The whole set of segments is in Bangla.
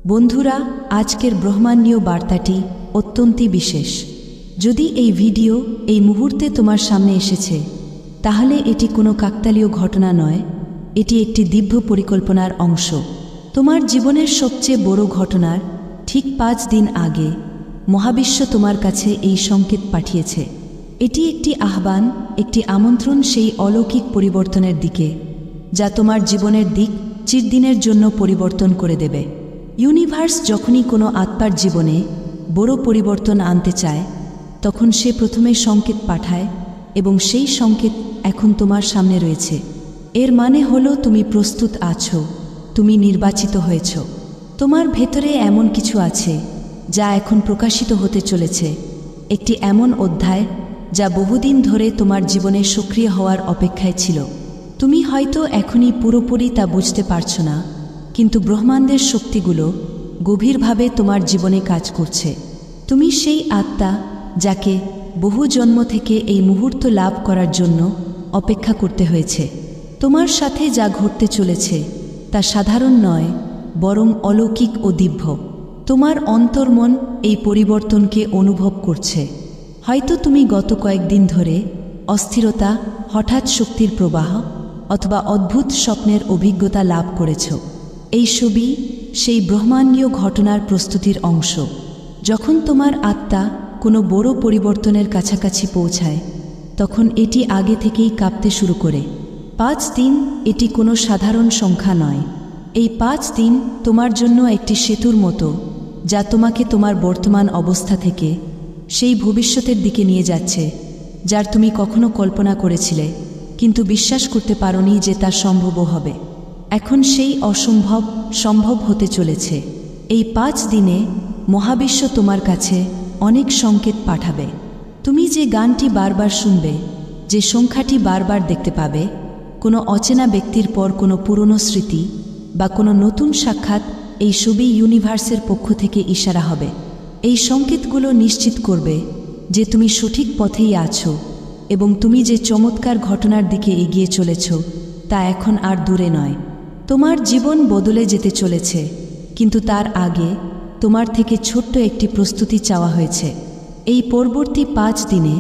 বন্ধুরা, আজকের ব্রহ্মাণ্ডীয় বার্তাটি অত্যন্তই বিশেষ। যদি এই ভিডিও এই মুহূর্তে তোমার সামনে এসেছে, তাহলে এটি কোনো কাকতালীয় ঘটনা নয়, এটি একটি দিব্য পরিকল্পনার অংশ। তোমার জীবনের সবচেয়ে বড় ঘটনার ঠিক 5 দিন আগে মহাবিশ্ব তোমার কাছে এই সংকেত পাঠিয়েছে। এটি একটি আহ্বান, একটি আমন্ত্রণ সেই অলৌকিক পরিবর্তনের দিকে, যা তোমার জীবনের দিক চিরদিনের জন্য পরিবর্তন করে দেবে। ইউনিভার্স যখনই কোনো আত্মার জীবনে বড় পরিবর্তন আনতে চায়, তখন সে প্রথমে সংকেত পাঠায়, এবং সেই সংকেত এখন তোমার সামনে রয়েছে। এর মানে হলো তুমি প্রস্তুত আছো, তুমি নির্বাচিত হয়েছ। তোমার ভেতরে এমন কিছু আছে যা এখন প্রকাশিত হতে চলেছে, একটি এমন অধ্যায় যা বহুদিন ধরে তোমার জীবনে সক্রিয় হওয়ার অপেক্ষায় ছিল। তুমি হয়তো এখনই পুরোপুরি তা বুঝতে পারছো না, কিন্তু ব্রহ্মাণ্ডের শক্তিগুলো গভীরভাবে তোমার জীবনে কাজ করছে। তুমি সেই আত্মা যাকে বহু জন্ম থেকে এই মুহূর্ত লাভ করার জন্য অপেক্ষা করতে হয়েছে। তোমার সাথে যা ঘটতে চলেছে তা সাধারণ নয়, বরং অলৌকিক ও দিব্য। তোমার অন্তর্মন এই পরিবর্তনকে অনুভব করছে। হয়তো তুমি গত কয়েকদিন ধরে অস্থিরতা, হঠাৎ শক্তির প্রবাহ অথবা অদ্ভুত স্বপ্নের অভিজ্ঞতা লাভ করেছ। এই ছবি সেই ব্রহ্মাণ্ডীয় ঘটনার প্রস্তুতির অংশ। যখন তোমার আত্মা কোনো বড় পরিবর্তনের কাছাকাছি পৌঁছায়, তখন এটি আগে থেকেই কাঁপতে শুরু করে। 5 দিন এটি কোনো সাধারণ সংখ্যা নয়। এই 5 দিন তোমার জন্য একটি সেতুর মতো, যা তোমাকে তোমার বর্তমান অবস্থা থেকে সেই ভবিষ্যতের দিকে নিয়ে যাচ্ছে, যার তুমি কখনো কল্পনা করেছিলে, কিন্তু বিশ্বাস করতে পারোনি যে তা সম্ভবও হবে। এখন সেই অসম্ভব সম্ভব হতে চলেছে। এই 5 দিনে মহাবিশ্ব তোমার কাছে অনেক সংকেত পাঠাবে। তুমি যে গানটি বারবার শুনবে, যে সংখ্যাটি বারবার দেখতে পাবে, কোনো অচেনা ব্যক্তির পর কোনো পুরনো স্মৃতি বা কোনো নতুন সাক্ষাৎ, এই সবই ইউনিভার্সের পক্ষ থেকে ইশারা হবে। এই সংকেতগুলো নিশ্চিত করবে যে তুমি সঠিক পথেই আছো, এবং তুমি যে চমৎকার ঘটনার দিকে এগিয়ে চলেছ তা এখন আর দূরে নয়। তোমার জীবন বদলে যেতে চলেছে, কিন্তু তার আগে তোমার থেকে ছোট্ট একটি প্রস্তুতি চাওয়া হয়েছে। এই পরবর্তী 5 দিনে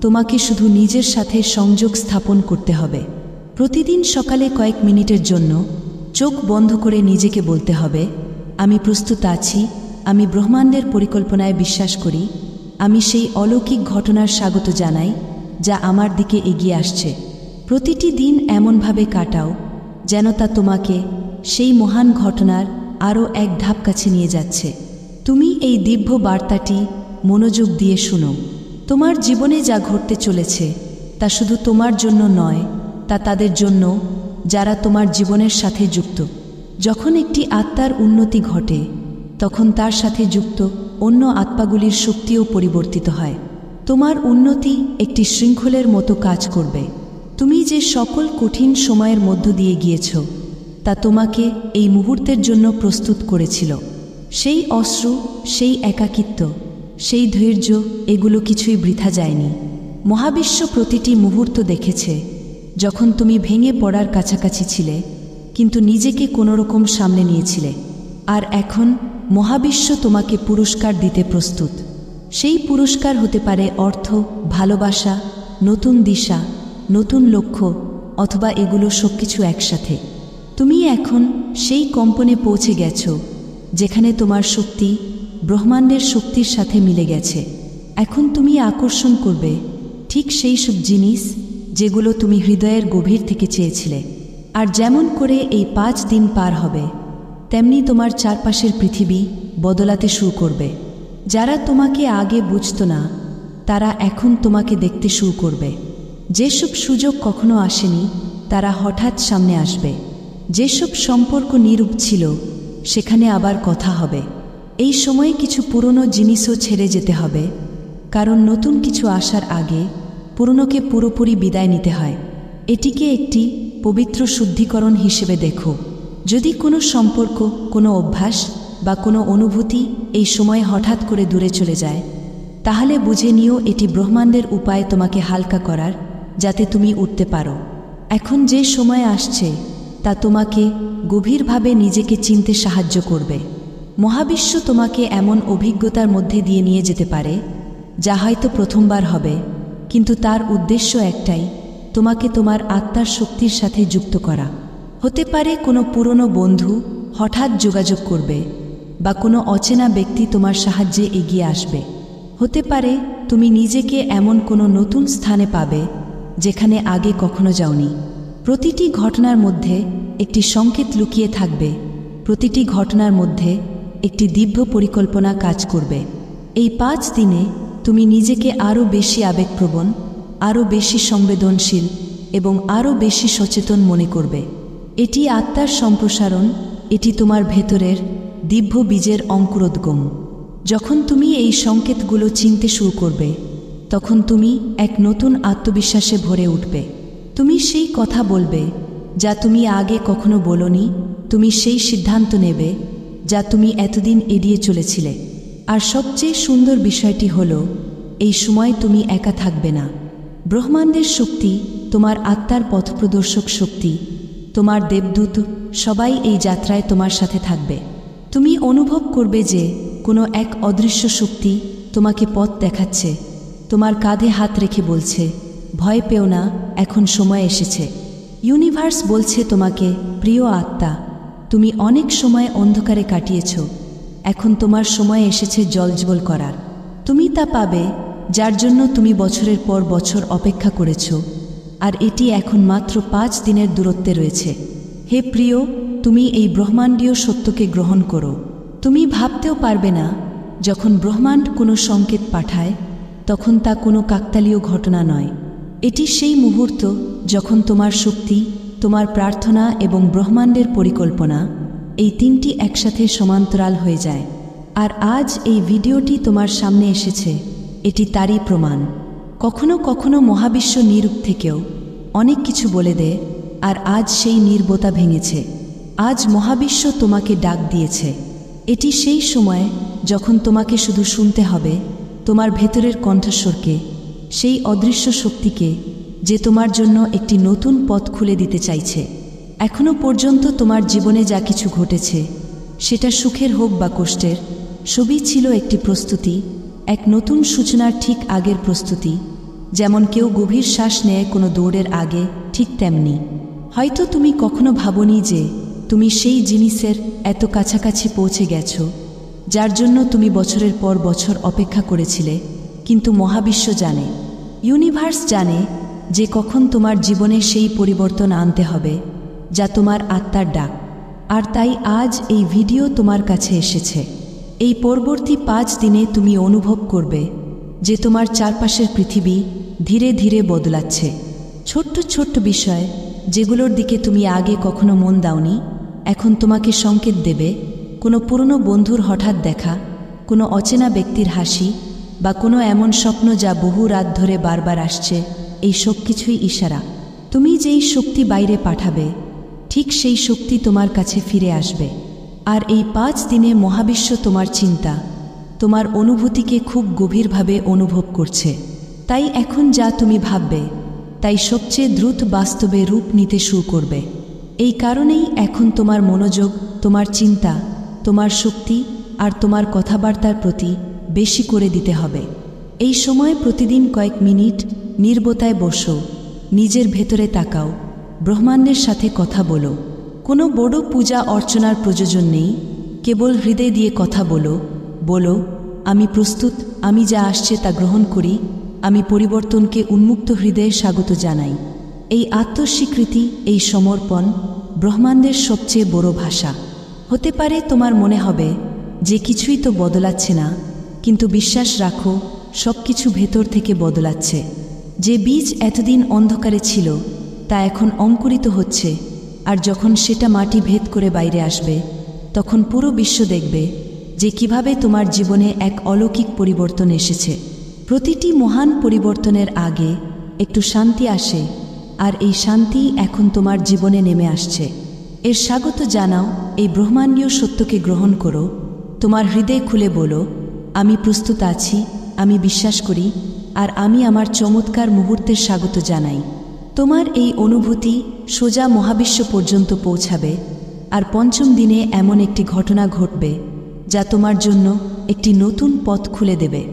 তোমাকে শুধু নিজের সাথে সংযোগ স্থাপন করতে হবে। প্রতিদিন সকালে কয়েক মিনিটের জন্য চোখ বন্ধ করে নিজেকে বলতে হবে, আমি প্রস্তুত আছি, আমি ব্রহ্মাণ্ডের পরিকল্পনায় বিশ্বাস করি, আমি সেই অলৌকিক ঘটনার স্বাগত জানাই যা আমার দিকে এগিয়ে আসছে। প্রতিটি দিন এমনভাবে কাটাও যেন তা তোমাকে সেই মহান ঘটনার আরও এক ধাপ কাছে নিয়ে যাচ্ছে। তুমি এই দিব্য বার্তাটি মনোযোগ দিয়ে শুনো। তোমার জীবনে যা ঘটতে চলেছে তা শুধু তোমার জন্য নয়, তা তাদের জন্য যারা তোমার জীবনের সাথে যুক্ত। যখন একটি আত্মার উন্নতি ঘটে, তখন তার সাথে যুক্ত অন্য আত্মাগুলির শক্তিও পরিবর্তিত হয়। তোমার উন্নতি একটি শৃঙ্খলের মতো কাজ করবে। তুমি যে সকল কঠিন সময়ের মধ্য দিয়ে গিয়েছ, তা তোমাকে এই মুহূর্তের জন্য প্রস্তুত করেছিল। সেই অশ্রু, সেই একাকিত্ব, সেই ধৈর্য, এগুলো কিছুই বৃথা যায়নি। মহাবিশ্ব প্রতিটি মুহূর্ত দেখেছে যখন তুমি ভেঙে পড়ার কাছাকাছি ছিলে, কিন্তু নিজেকে কোনোরকম সামনে নিয়েছিলে। আর এখন মহাবিশ্ব তোমাকে পুরস্কার দিতে প্রস্তুত। সেই পুরস্কার হতে পারে অর্থ, ভালোবাসা, নতুন দিশা, নতুন লক্ষ্য, অথবা এগুলো সবকিছু একসাথে। তুমি এখন সেই কম্পনে পৌঁছে গেছো যেখানে তোমার শক্তি ব্রহ্মাণ্ডের শক্তির সাথে মিলে গেছে। এখন তুমি আকর্ষণ করবে ঠিক সেই সব জিনিস যেগুলো তুমি হৃদয়ের গভীর থেকে চেয়েছিলে। আর যেমন করে এই 5 দিন পার হবে, তেমনি তোমার চারপাশের পৃথিবী বদলাতে শুরু করবে। যারা তোমাকে আগে বুঝত না, তারা এখন তোমাকে দেখতে শুরু করবে। যেসব সুযোগ কখনো আসেনি, তারা হঠাৎ সামনে আসবে। যেসব সম্পর্ক নীরব ছিল, সেখানে আবার কথা হবে। এই সময়ে কিছু পুরনো জিনিসও ছেড়ে যেতে হবে, কারণ নতুন কিছু আসার আগে পুরনোকে পুরোপুরি বিদায় নিতে হয়। এটিকে একটি পবিত্র শুদ্ধিকরণ হিসেবে দেখো। যদি কোনো সম্পর্ক, কোনো অভ্যাস বা কোনো অনুভূতি এই সময়ে হঠাৎ করে দূরে চলে যায়, তাহলে বুঝে নিও এটি ব্রহ্মাণ্ডের উপায় তোমাকে হালকা করার, যাতে তুমি উঠতে পারো। এখন যে সময় আসছে তা তোমাকে গভীরভাবে নিজেকে চিনতে সাহায্য করবে। মহাবিশ্ব তোমাকে এমন অভিজ্ঞতার মধ্যে দিয়ে নিয়ে যেতে পারে যা হয়তো প্রথমবার হবে, কিন্তু তার উদ্দেশ্য একটাই, তোমাকে তোমার আত্মার শক্তির সাথে যুক্ত করা। হতে পারে কোনো পুরনো বন্ধু হঠাৎ যোগাযোগ করবে, বা কোনো অচেনা ব্যক্তি তোমার সাহায্যে এগিয়ে আসবে। হতে পারে তুমি নিজেকে এমন কোনো নতুন স্থানে পাবে যেখানে আগে কখনো যাওনি। প্রতিটি ঘটনার মধ্যে একটি সংকেত লুকিয়ে থাকবে, প্রতিটি ঘটনার মধ্যে একটি দিব্য পরিকল্পনা কাজ করবে। এই 5 দিনে তুমি নিজেকে আরও বেশি আবেগপ্রবণ, আরও বেশি সংবেদনশীল এবং আরও বেশি সচেতন মনে করবে। এটি আত্মার সম্প্রসারণ, এটি তোমার ভেতরের দিব্য বীজের অঙ্কুরোদ্গম। যখন তুমি এই সংকেতগুলো চিনতে শুরু করবে, তখন তুমি এক নতুন আত্মবিশ্বাসে ভরে উঠবে। তুমি সেই কথা বলবে যা তুমি আগে কখনো বলোনি, তুমি সেই সিদ্ধান্ত নেবে যা তুমি এতদিন এড়িয়ে চলেছিলে। আর সবচেয়ে সুন্দর বিষয়টি হলো, এই সময় তুমি একা থাকবে না। ব্রহ্মাণ্ডের শক্তি, তোমার আত্মার পথপ্রদর্শক শক্তি, তোমার দেবদূত সবাই এই যাত্রায় তোমার সাথে থাকবে। তুমি অনুভব করবে যে কোনো এক অদৃশ্য শক্তি তোমাকে পথ দেখাচ্ছে, তোমার কাঁধে হাত রেখে বলছে, ভয় পেও না, এখন সময় এসেছে। ইউনিভার্স বলছে তোমাকে, প্রিয় আত্মা, তুমি অনেক সময় অন্ধকারে কাটিয়েছ, এখন তোমার সময় এসেছে জ্বলজ্বল করার। তুমি তা পাবে যার জন্য তুমি বছরের পর বছর অপেক্ষা করেছ, আর এটি এখন মাত্র 5 দিনের দূরত্বে রয়েছে। হে প্রিয়, তুমি এই ব্রহ্মাণ্ডীয় সত্যকে গ্রহণ করো। তুমি ভাবতেও পারবে না, যখন ব্রহ্মাণ্ড কোনো সংকেত পাঠায়, তখন তা কোনো কাকতালীয় ঘটনা নয়। এটি সেই মুহূর্ত যখন তোমার শক্তি, তোমার প্রার্থনা এবং ব্রহ্মাণ্ডের পরিকল্পনা, এই 3টি একসাথে সমান্তরাল হয়ে যায়। আর আজ এই ভিডিওটি তোমার সামনে এসেছে, এটি তারই প্রমাণ। কখনো কখনো মহাবিশ্ব নীরব থেকেও অনেক কিছু বলে দেয়, আর আজ সেই নীরবতা ভেঙেছে। আজ মহাবিশ্ব তোমাকে ডাক দিয়েছে। এটি সেই সময় যখন তোমাকে শুধু শুনতে হবে তোমার ভেতরের কণ্ঠস্বরকে, সেই অদৃশ্য শক্তিকে যে তোমার জন্য একটি নতুন পথ খুলে দিতে চাইছে। এখনো পর্যন্ত তোমার জীবনে যা কিছু ঘটেছে, সেটা সুখের হোক বা কষ্টের, সবই ছিল একটি প্রস্তুতি, এক নতুন সূচনার ঠিক আগের প্রস্তুতি। যেমন কেউ গভীর শ্বাস নেয় কোনো দৌড়ের আগে, ঠিক তেমনি হয়তো তুমি কখনো ভাবনি যে তুমি সেই জিনিসের এত কাছাকাছি পৌঁছে গেছো যার জন্য তুমি বছরের পর বছর অপেক্ষা করেছিলে। কিন্তু মহাবিশ্ব জানে, ইউনিভার্স জানে যে কখন তোমার জীবনে সেই পরিবর্তন আনতে হবে যা তোমার আত্মার ডাক। আর তাই আজ এই ভিডিও তোমার কাছে এসেছে। এই পরবর্তী 5 দিনে তুমি অনুভব করবে যে তোমার চারপাশের পৃথিবী ধীরে ধীরে বদলাচ্ছে। ছোট্ট ছোট্ট বিষয় যেগুলোর দিকে তুমি আগে কখনো মন দাওনি, এখন তোমাকে সংকেত দেবে। কোনো পুরনো বন্ধুর হঠাৎ দেখা, কোনো অচেনা ব্যক্তির হাসি, বা কোনো এমন স্বপ্ন যা বহু রাত ধরে বারবার আসছে, এই সব কিছুই ইশারা। তুমি যেই শক্তি বাইরে পাঠাবে, ঠিক সেই শক্তি তোমার কাছে ফিরে আসবে। আর এই 5 দিনে মহাবিশ্ব তোমার চিন্তা, তোমার অনুভূতিকে খুব গভীরভাবে অনুভব করছে। তাই এখন যা তুমি ভাববে, তাই সবচেয়ে দ্রুত বাস্তবে রূপ নিতে শুরু করবে। এই কারণেই এখন তোমার মনোযোগ, তোমার চিন্তা, তোমার শক্তি আর তোমার কথাবার্তার প্রতি বেশি করে দিতে হবে। এই সময় প্রতিদিন কয়েক মিনিট নীরবতায় বসো, নিজের ভেতরে তাকাও, ব্রহ্মাণ্ডের সাথে কথা বলো। কোনো বড় পূজা অর্চনার প্রয়োজন নেই, কেবল হৃদয় দিয়ে কথা বলো। বলো, আমি প্রস্তুত, আমি যা আসছে তা গ্রহণ করি, আমি পরিবর্তনকে উন্মুক্ত হৃদয়ে স্বাগত জানাই। এই আত্মস্বীকৃতি, এই সমর্পণ ব্রহ্মাণ্ডের সবচেয়ে বড় ভাষা। হতে পারে তোমার মনে হবে যে কিছুই তো বদলাচ্ছে না, কিন্তু বিশ্বাস রাখো, সব কিছু ভেতর থেকে বদলাচ্ছে। যে বীজ এতদিন অন্ধকারে ছিল তা এখন অঙ্কুরিত হচ্ছে, আর যখন সেটা মাটি ভেদ করে বাইরে আসবে, তখন পুরো বিশ্ব দেখবে যে কিভাবে তোমার জীবনে এক অলৌকিক পরিবর্তন এসেছে। প্রতিটি মহান পরিবর্তনের আগে একটু শান্তি আসে, আর এই শান্তি এখন তোমার জীবনে নেমে আসছে। এর স্বাগত জানাও, এই ব্রহ্মাণ্ডীয় সত্যকে গ্রহণ করো। তোমার হৃদয় খুলে বলো, আমি প্রস্তুত আছি, আমি বিশ্বাস করি, আর আমি আমার চমৎকার মুহূর্তের স্বাগত জানাই। তোমার এই অনুভূতি সোজা মহাবিশ্ব পর্যন্ত পৌঁছাবে, আর 5ম দিনে এমন একটি ঘটনা ঘটবে যা তোমার জন্য একটি নতুন পথ খুলে দেবে।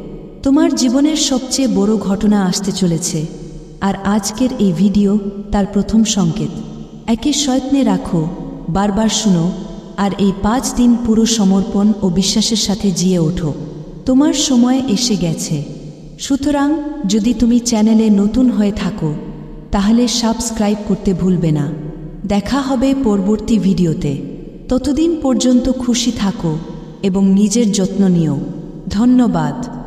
তোমার জীবনের সবচেয়ে বড় ঘটনা আসতে চলেছে, আর আজকের এই ভিডিও তার প্রথম সংকেত। একে যত্নে রাখো, বারবার শুনো, আর এই 5 দিন পুরো সমর্পণ ও বিশ্বাসের সাথে জিয়ে ওঠো। তোমার সময় এসে গেছে। সুতরাং যদি তুমি চ্যানেলে নতুন হয়ে থাকো তাহলে সাবস্ক্রাইব করতে ভুলবে না। দেখা হবে পরবর্তী ভিডিওতে। ততদিন পর্যন্ত খুশি থাকো এবং নিজের যত্ন নিও। ধন্যবাদ।